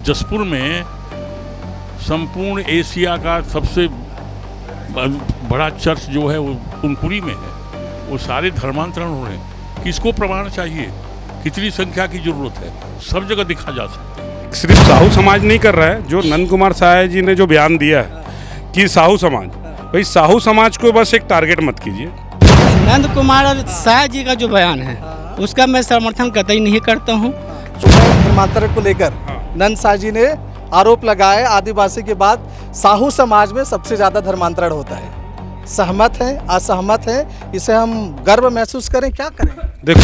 जसपुर में संपूर्ण एशिया का सबसे बड़ा चर्च जो है वो कुनकुरी में है। वो सारे धर्मांतरण हो रहे हैं। किसको प्रमाण चाहिए, कितनी संख्या की जरूरत है, सब जगह दिखा जा सकता है। सिर्फ साहू समाज नहीं कर रहा है। जो नंद कुमार साय जी ने जो बयान दिया है कि साहू समाज, भाई साहू समाज को बस एक टारगेट मत कीजिए। नंद कुमार साय जी का जो बयान है उसका मैं समर्थन कतई नहीं करता हूँ। धर्मांतरण को लेकर नंद साय जी ने आरोप लगाए, आदिवासी के बाद साहू समाज में सबसे ज़्यादा धर्मांतरण होता है। सहमत हैं, असहमत हैं, इसे हम गर्व महसूस करें, क्या करें? देखो,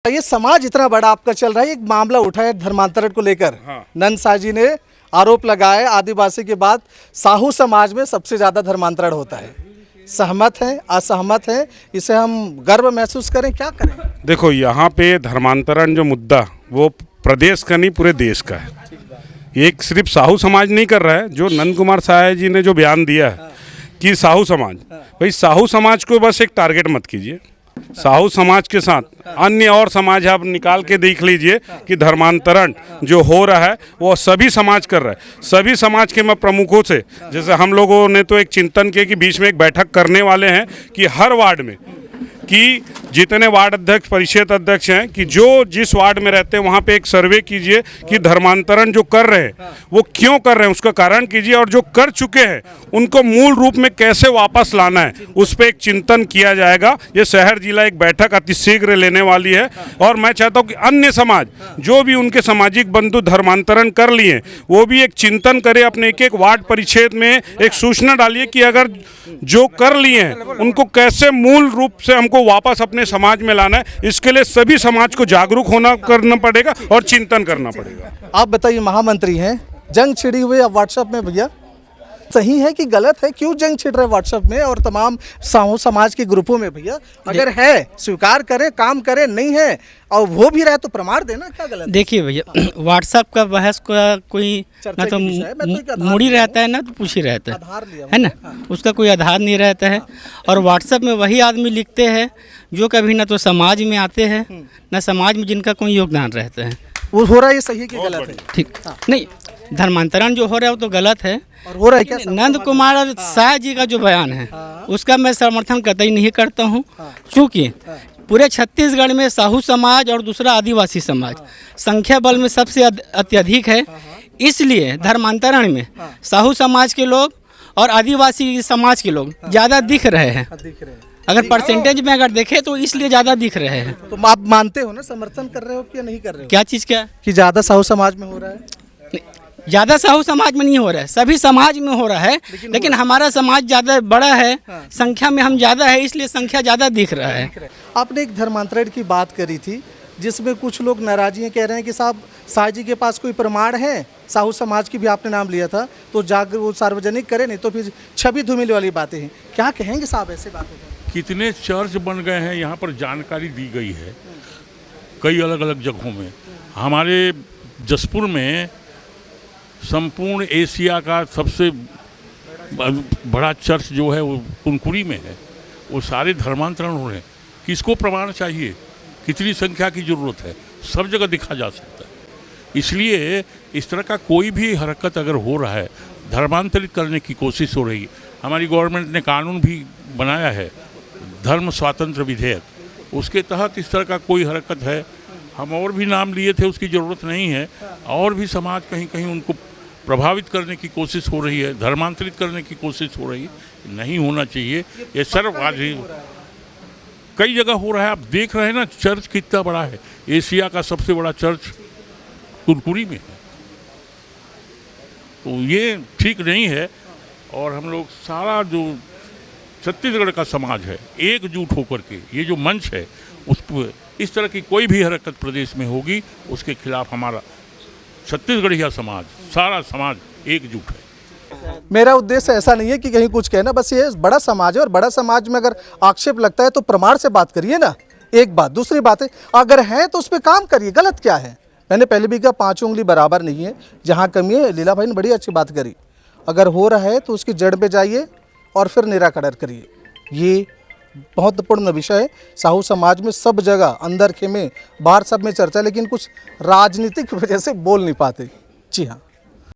ये समाज इतना बड़ा आपका चल रहा है, एक मामला उठा है धर्मांतरण को लेकर। नंद साय जी ने आरोप लगाए, आदिवासी के बाद साहू समाज में सबसे ज़्यादा धर्मांतरण होता है। सहमत हैं, असहमत हैं, इसे हम गर्व महसूस करें, क्या करें? देखो यहाँ पे धर्मांतरण जो मुद्दा वो प्रदेश का नहीं पूरे देश का है। एक सिर्फ साहू समाज नहीं कर रहा है। जो नंद कुमार साय जी ने जो बयान दिया है कि साहू समाज, भाई साहू समाज को बस एक टारगेट मत कीजिए। साहू समाज के साथ अन्य और समाज आप निकाल के देख लीजिए कि धर्मांतरण जो हो रहा है वो सभी समाज कर रहा है। सभी समाज के मैं प्रमुखों से, जैसे हम लोगों ने तो एक चिंतन किया कि बीच में एक बैठक करने वाले हैं कि हर वार्ड में कि जितने वार्ड अध्यक्ष, परिषद अध्यक्ष हैं, कि जो जिस वार्ड में रहते हैं वहाँ पे एक सर्वे कीजिए कि धर्मांतरण जो कर रहे हैं वो क्यों कर रहे हैं, उसका कारण कीजिए, और जो कर चुके हैं उनको मूल रूप में कैसे वापस लाना है उस पर एक चिंतन किया जाएगा। ये शहर जिला एक बैठक अतिशीघ्र लेने वाली है। और मैं चाहता हूँ कि अन्य समाज जो भी उनके सामाजिक बंधु धर्मांतरण कर लिए वो भी एक चिंतन करें, अपने एक एक वार्ड परिषद में एक सूचना डालिए कि अगर जो कर लिए हैं उनको कैसे मूल रूप से हमको वापस अपने समाज में लाना है। इसके लिए सभी समाज को जागरूक करना पड़ेगा और चिंतन करना पड़ेगा। आप बताइए, महामंत्री हैं, जंग छिड़ी हुई अब व्हाट्सएप में, भैया सही है कि गलत है? क्यों जंग छिड़ रहा है व्हाट्सएप में और तमाम साहू समाज के ग्रुपों में? भैया अगर है स्वीकार करें, काम करें, नहीं है और हो भी रहा है तो प्रमाण देना, क्या गलत? देखिए भैया, व्हाट्सएप का बहस का कोई ना तो मुड़ी रहता है ना तो पूछ ही रहता है ना, उसका कोई आधार नहीं रहता है। और व्हाट्सएप में वही आदमी लिखते हैं जो कभी ना तो समाज में आते हैं ना समाज में जिनका कोई योगदान रहता है। वो हो रहा है, ये सही है कि गलत है? ठीक नहीं, धर्मांतरण जो हो रहा है वो तो गलत है। और हो रहा है क्या? नंद कुमार साय जी का जो बयान है उसका मैं समर्थन कतई नहीं करता हूँ, क्योंकि पूरे छत्तीसगढ़ में साहू समाज और दूसरा आदिवासी समाज संख्या बल में सबसे अत्यधिक है। इसलिए धर्मांतरण में साहू समाज के लोग और आदिवासी समाज के लोग ज़्यादा दिख रहे हैं। अगर परसेंटेज में अगर देखें तो इसलिए ज़्यादा दिख रहे हैं। तो आप मानते हो ना, समर्थन कर रहे हो कि नहीं कर रहे हो? क्या चीज़ क्या कि ज़्यादा साहू समाज में हो रहा है? ज़्यादा साहू समाज में नहीं हो रहा है, सभी समाज में हो रहा है, लेकिन हमारा समाज ज़्यादा बड़ा है, संख्या में हम ज़्यादा है, इसलिए संख्या ज़्यादा दिख रहा है। आपने एक धर्मांतरण की बात करी थी जिसमें कुछ लोग नाराजी कह रहे हैं कि साहब साय जी के पास कोई प्रमाण है। साहू समाज की भी आपने नाम लिया था, तो वो सार्वजनिक करे, नहीं तो फिर छवि धूमिल वाली बातें हैं। क्या कहेंगे साहब ऐसे बातों पर? कितने चर्च बन गए हैं, यहाँ पर जानकारी दी गई है कई अलग अलग जगहों में। हमारे जसपुर में संपूर्ण एशिया का सबसे बड़ा चर्च जो है वो कुनकुरी में है। वो सारे धर्मांतरण हो रहे हैं। किसको प्रमाण चाहिए, कितनी संख्या की ज़रूरत है, सब जगह दिखा जा सकता है। इसलिए इस तरह का कोई भी हरकत अगर हो रहा है, धर्मांतरित करने की कोशिश हो रही है। हमारी गवर्नमेंट ने कानून भी बनाया है, धर्म स्वातंत्र विधेयक, उसके तहत इस तरह का कोई हरकत है, हम और भी नाम लिए थे, उसकी ज़रूरत नहीं है। और भी समाज कहीं कहीं उनको प्रभावित करने की कोशिश हो रही है, धर्मांतरित करने की कोशिश हो रही है। नहीं होना चाहिए, ये सर्ववादी कई जगह हो रहा है। आप देख रहे हैं ना, चर्च कितना बड़ा है, एशिया का सबसे बड़ा चर्च कुनकुरी में है। तो ये ठीक नहीं है। और हम लोग सारा जो छत्तीसगढ़ का समाज है एकजुट होकर के, ये जो मंच है उस पर इस तरह की कोई भी हरकत प्रदेश में होगी उसके खिलाफ हमारा छत्तीसगढ़िया समाज, सारा समाज एकजुट है। मेरा उद्देश्य ऐसा नहीं है कि कहीं कुछ कहना, बस ये बड़ा समाज है और बड़ा समाज में अगर आक्षेप लगता है तो प्रमाण से बात करिए ना, एक बात। दूसरी बात है, अगर है तो उस पर काम करिए, गलत क्या है? मैंने पहले भी कहा 5 उंगली बराबर नहीं है, जहाँ कमी है लीला भाई ने बड़ी अच्छी बात करी। अगर हो रहा है तो उसकी जड़ पे जाइए और फिर निराकरण करिए। ये महत्वपूर्ण विषय है। साहू समाज में सब जगह, अंदर के में, बाहर सब में चर्चा, लेकिन कुछ राजनीतिक वजह से बोल नहीं पाते। जी हाँ।